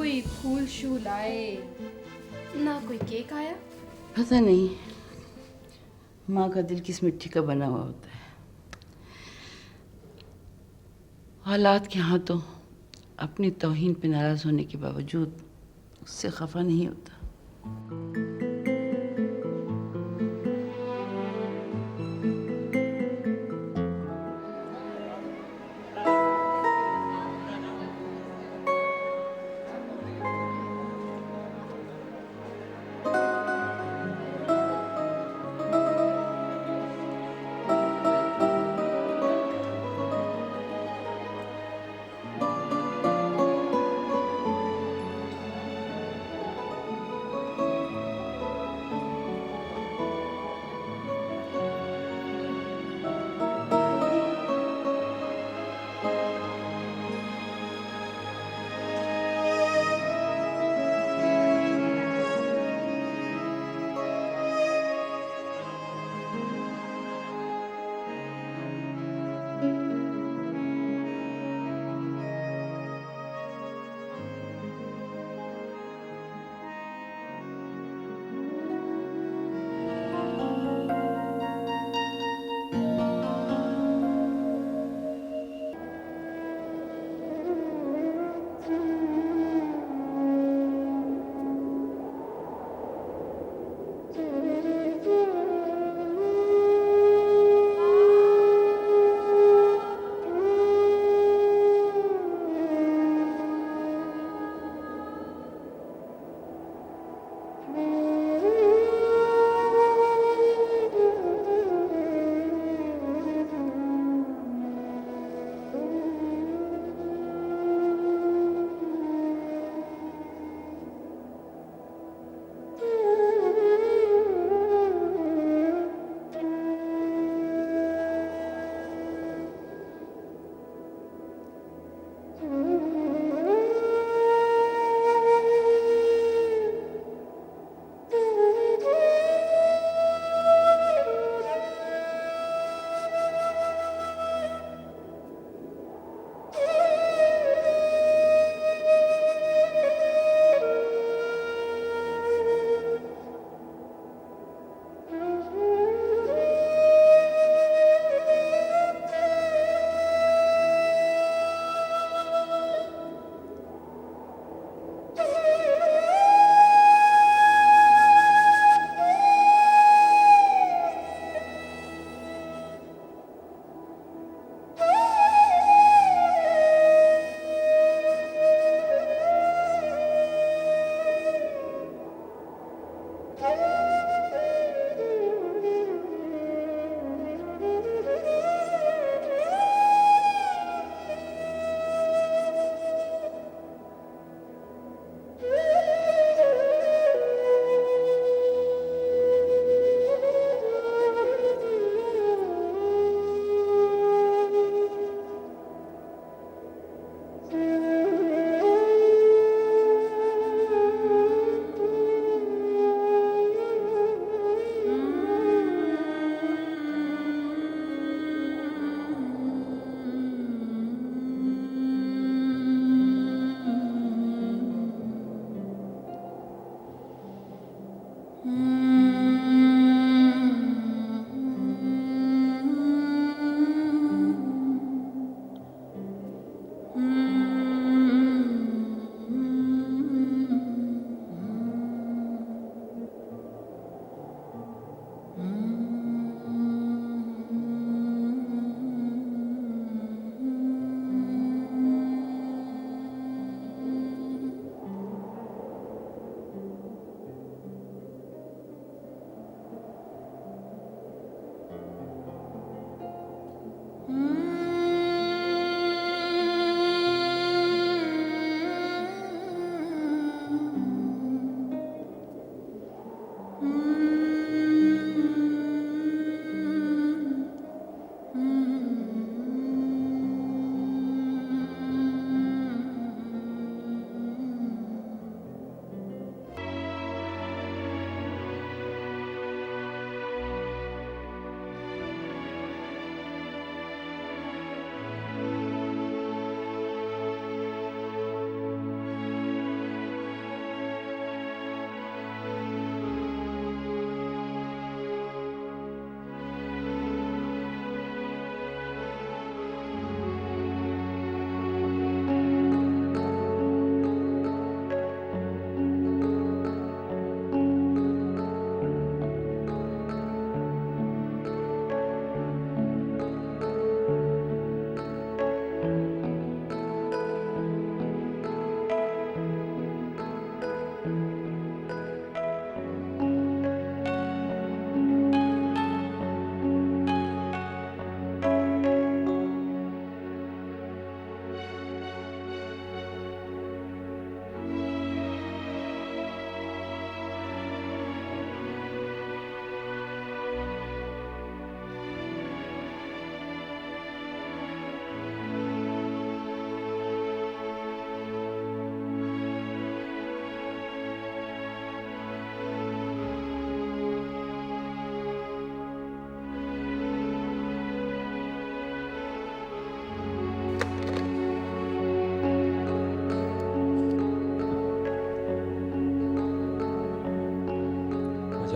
कोई फूल शूल आए, ना कोई केक आया। पता नहीं, माँ का दिल किस मिट्टी का बना हुआ होता है। हालात के हाथों अपनी तौहीन पे नाराज होने के बावजूद उससे खफा नहीं होता।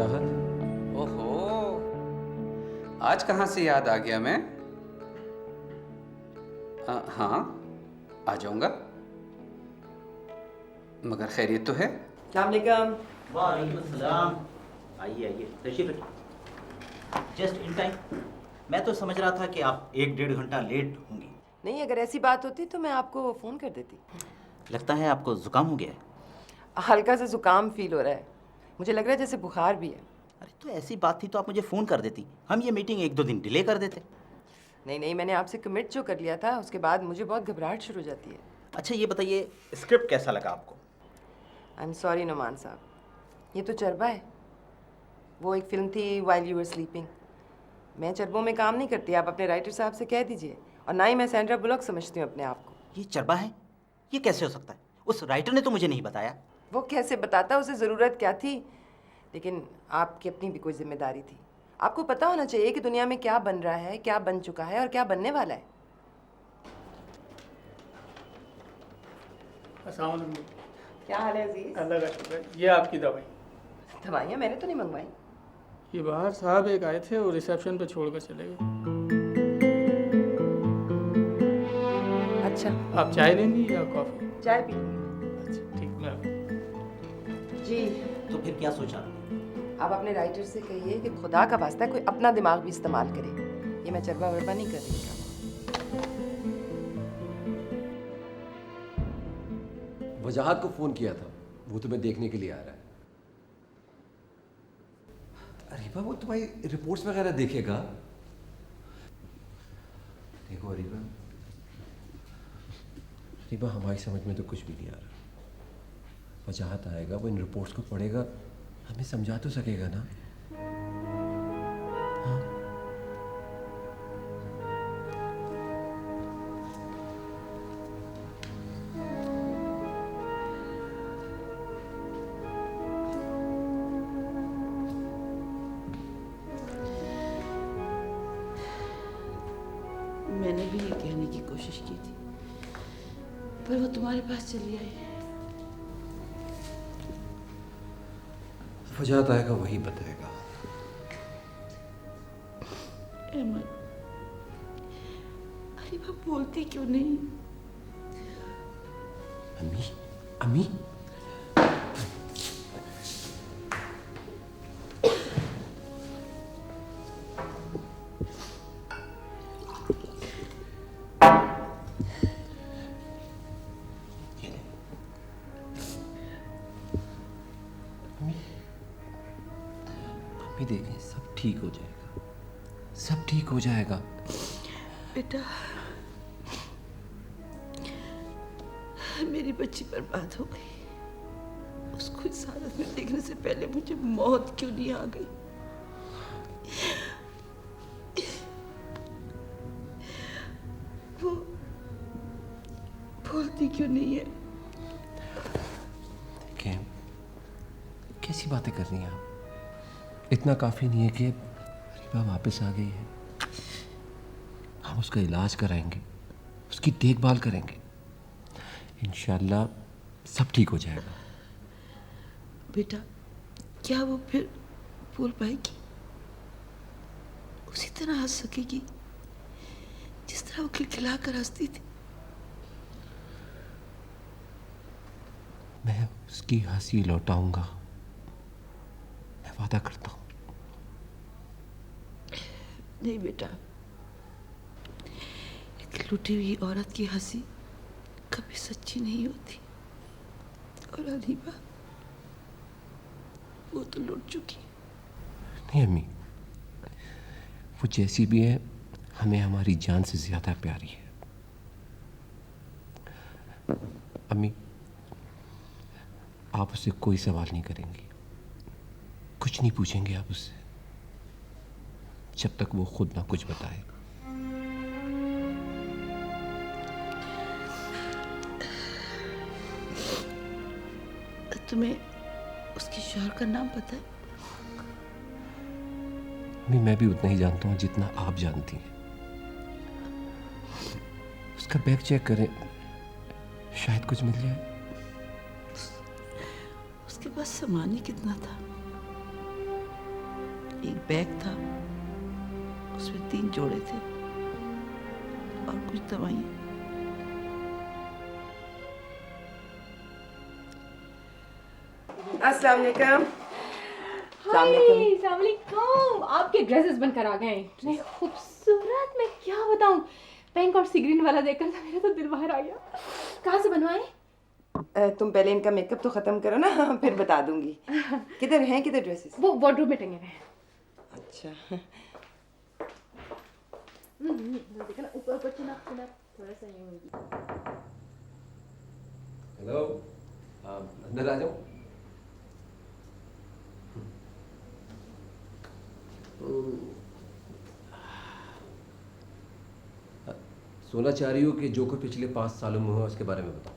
वजाहत। ओहो, आज कहाँ से याद आ गया मैं? हाँ, आ जाऊंगा। मगर खैरियत तो है? अस्सलाम वालेकुम सलाम। आइए आइए, तशरीफ रखिए। Just in time. मैं तो समझ रहा था कि आप 1-1.5 घंटा लेट होंगी। नहीं, अगर ऐसी बात होती तो मैं आपको फ़ोन कर देती। लगता है आपको जुकाम हो गया है। हल्का सा जुकाम फील हो रहा है, मुझे लग रहा है जैसे बुखार भी है। अरे तो ऐसी बात थी तो आप मुझे फ़ोन कर देती, हम ये मीटिंग 1-2 दिन डिले कर देते। नहीं नहीं, मैंने आपसे कमिट जो कर लिया था उसके बाद मुझे बहुत घबराहट शुरू हो जाती है। अच्छा ये बताइए, स्क्रिप्ट कैसा लगा आपको? आई एम सॉरी नुमान साहब, ये तो चरबा है। वो एक फ़िल्म थी वाइल यू वर स्लीपिंग। मैं चरबों में काम नहीं करती, आप अपने राइटर साहब से कह दीजिए। और ना ही मैं सैंड्रा बुलॉक समझती हूँ अपने आप को। ये चरबा है? ये कैसे हो सकता है? उस राइटर ने तो मुझे नहीं बताया। वो कैसे बताता, उसे ज़रूरत क्या थी? लेकिन आपकी अपनी भी कोई जिम्मेदारी थी। आपको पता होना चाहिए कि दुनिया में क्या बन रहा है, क्या बन चुका है और क्या बनने वाला है। अस्सलाम वालेकुम। क्या हाल है अजीज? अल्लाह का शुक्र है। ये आपकी दवाई। दवाइयाँ मैंने तो नहीं मंगवाई। ये बाहर साहब एक आए थे और रिसेप्शन पे छोड़ कर चले गए। अच्छा, आप चाय लेंगी या कॉफ़ी? चाय पी लूँगी। अच्छा ठीक, मैं जी, तो फिर क्या सोचा? आप अपने राइटर से कहिए कि खुदा का वास्ता है कोई अपना दिमाग भी इस्तेमाल करे। ये मैं चरबा वरबा नहीं कर रही हूँ। वजाहत को फ़ोन किया था, वो तुम्हें देखने के लिए आ रहा है। अरीबा वो तुम्हारी रिपोर्ट्स वगैरह देखेगा। देखो अरीबा, अरीबा हमारी समझ में तो कुछ भी नहीं आ रहा। वजाहत आएगा, वो इन रिपोर्ट्स को पढ़ेगा, हमें समझा तो सकेगा ना। हाँ? मैंने भी ये कहने की कोशिश की थी, पर वो तुम्हारे पास चली आई। वजाहत आएगा, वही बताएगा। अहमद, अरे वो बोलती क्यों नहीं? अम्मी, अम्मी, अम्मी देखें, सब ठीक हो जाएगा, सब ठीक हो जाएगा। बेटा, मेरी बच्ची बर्बाद हो गई। उसको इस हालत में देखने से पहले मुझे मौत क्यों नहीं आ गई? वो बोलती क्यों नहीं है? देखें, कैसी बातें कर रही हैं आप? इतना काफ़ी नहीं है कि रीबा वापस आ गई है। हम उसका इलाज कराएंगे, उसकी देखभाल करेंगे, इंशाल्लाह सब ठीक हो जाएगा। बेटा, क्या वो फिर बोल पाएगी? उसी तरह हंस सकेगी जिस तरह वो खिलखिला कर हंसती थी? मैं उसकी हंसी लौटाऊंगा, मैं वादा करता हूँ। नहीं बेटा, एक लुटी हुई औरत की हंसी कभी सच्ची नहीं होती। और अरीबा, वो तो लुट चुकी। नहीं अम्मी, वो जैसी भी है, हमें हमारी जान से ज्यादा प्यारी है। अम्मी, आप उससे कोई सवाल नहीं करेंगी, कुछ नहीं पूछेंगे आप उससे, जब तक वो खुद ना कुछ बताए। तुम्हें उसके शौहर का नाम पता है? अम्मी, मैं भी उतना ही जानता हूँ जितना आप जानती हैं। उसका बैग चेक करें, शायद कुछ मिल जाए। उसके पास सामान ही कितना था? एक बैग था, उसमें 3 जोड़े थे और कुछ दवाइयाँ। अस्सलाम वालेकुम। अस्सलामुअलैकुम। आपके ड्रेसेस बनकर आ गए, इतने खूबसूरत, मैं क्या बताऊं। पिंक और सी ग्रीन वाला देखकर तो मेरा तो दिल बाहर आ गया। कहाँ से बनवाए? तुम पहले इनका मेकअप तो खत्म करो ना, फिर बता दूंगी। किधर हैं, किधर ड्रेसेस? वो वार्डरोब में टंगे हुए हैं। अच्छा। देखो ना, ऊपर ऊपर चिनअप थोड़ा सा यूं होगी। हेलो, अंदर आ जाओ। सोना चाह रही हो कि जो कुछ पिछले 5 सालों में हुआ उसके बारे में बताओ।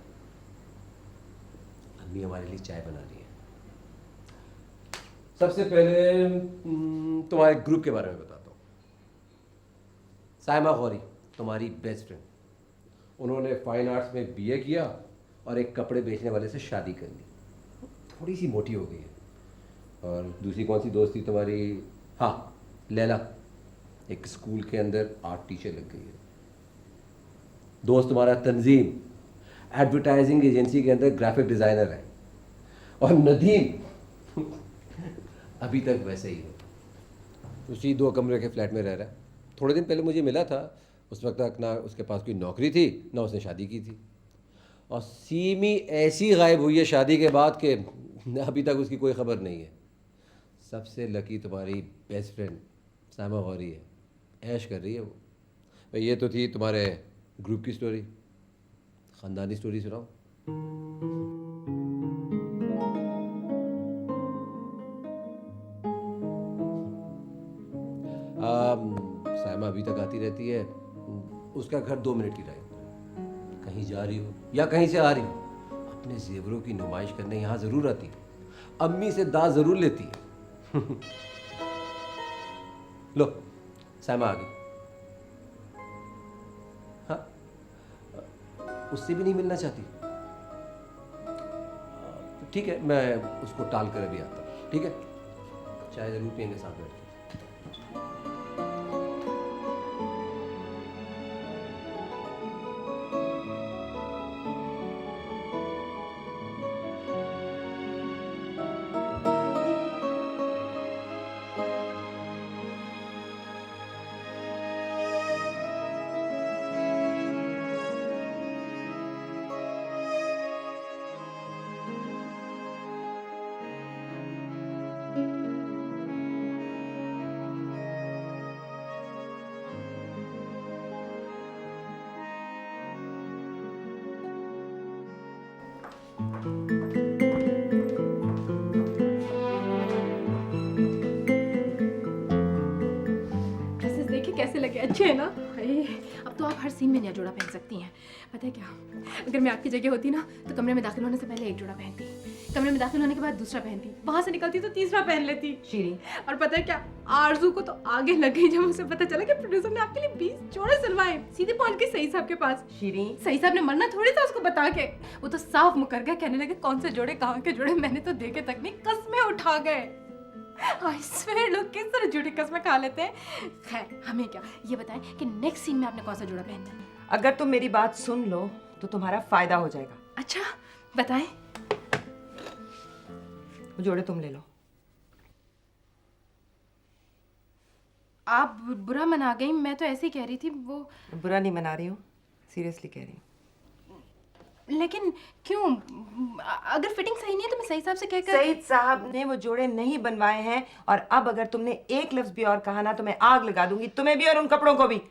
अम्मी हमारे लिए चाय बना रही है। सबसे पहले तुम्हारे ग्रुप के बारे में बताता हूँ। साइमा गौरी, तुम्हारी बेस्ट फ्रेंड, उन्होंने फाइन आर्ट्स में बीए किया और एक कपड़े बेचने वाले से शादी कर ली। थोड़ी सी मोटी हो गई है। और दूसरी कौन सी दोस्त थी तुम्हारी? हाँ, लैला, एक स्कूल के अंदर आर्ट टीचर लग गई है। दोस्त तुम्हारा तंजीम, एडवर्टाइजिंग एजेंसी के अंदर ग्राफिक डिज़ाइनर है। और नदीम अभी तक वैसे ही है, उसी 2 कमरे के फ्लैट में रह रहा है। थोड़े दिन पहले मुझे मिला था, उस वक्त तक ना उसके पास कोई नौकरी थी ना उसने शादी की थी। और सीमी ऐसी गायब हुई है शादी के बाद कि अभी तक उसकी कोई खबर नहीं है। सबसे लकी तुम्हारी बेस्ट फ्रेंड साइमा गौरी है, ऐश कर रही है वो। भाई ये तो थी तुम्हारे ग्रुप की स्टोरी। ख़ानदानी स्टोरी सुनाओ। साइमा अभी तक आती रहती है। उसका घर 2 मिनट की ड्राइव पर। कहीं जा रही हो या कहीं से आ रही हो, अपने जेवरों की नुमाइश करने यहाँ ज़रूर आती है। अम्मी से दाज ज़रूर लेती है। लो, साइमा आ गई। हाँ, उससे भी नहीं मिलना चाहती? ठीक है, मैं उसको टाल कर अभी आता हूँ। ठीक है, चाय ज़रूर पियेंगे साथ बैठ के। ड्रेसेस देखिए कैसे लगे, अच्छे हैं ना? अरे अब तो आप हर सीन में नया जोड़ा पहन सकती हैं। पता है क्या, अगर मैं आपकी जगह होती ना तो कमरे में दाखिल होने से पहले एक जोड़ा पहनती, कमरे में दाखिल होने के बाद दूसरा पहनती, वहां से निकलती तो तीसरा पहन लेती। शीरी, और पता है क्या, आरजू को तो आगे लग गई जब उसे पता चला कि प्रोड्यूसर ने आपके लिए 20 जोड़े सिलवाए, सीधे पहुंच के सही साहब के पास। शीरी, सही साहब ने मरना थोड़ी था उसको बता के, वो तो साफ मुकर गए, कहने लगे कौन से जोड़े कहाँ के जोड़े, मैंने तो देखे तक नहीं, कसमें उठा गए। आई स्वेयर, लोग किस तरह झूठी कसमें खा लेते हैं। खैर हमें क्या, ये बताएं कि नेक्स्ट सीन में आपने कौन सा जोड़ा पहनना है? अगर तुम मेरी बात सुन लो तो तुम्हारा फायदा हो जाएगा। अच्छा बताएं। वो जोड़े तुम ले लो। आप बुरा मना गई, मैं तो ऐसे ही कह रही थी। वो बुरा नहीं मना रही हूँ, सीरियसली कह रही हूँ। लेकिन क्यों? अगर फिटिंग सही नहीं है तो मैं सही साहब से कहकर। सईद साहब ने वो जोड़े नहीं बनवाए हैं, और अब अगर तुमने एक लफ्ज भी और कहा ना तो मैं आग लगा दूंगी, तुम्हें भी और उन कपड़ों को भी।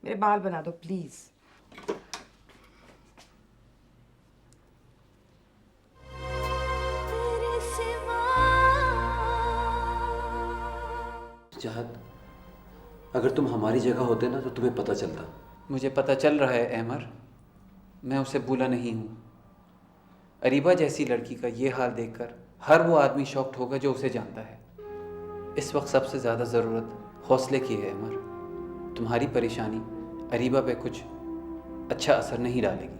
मेरे बाल बना दो प्लीज। चाहत, अगर तुम हमारी जगह होते ना तो तुम्हें पता चलता। मुझे पता चल रहा है अहमर, मैं उसे भूला नहीं हूँ। अरीबा जैसी लड़की का ये हाल देखकर हर वो आदमी शॉक्ड होगा जो उसे जानता है। इस वक्त सबसे ज़्यादा ज़रूरत हौसले की है अहमर। तुम्हारी परेशानी अरीबा पे कुछ अच्छा असर नहीं डालेगी।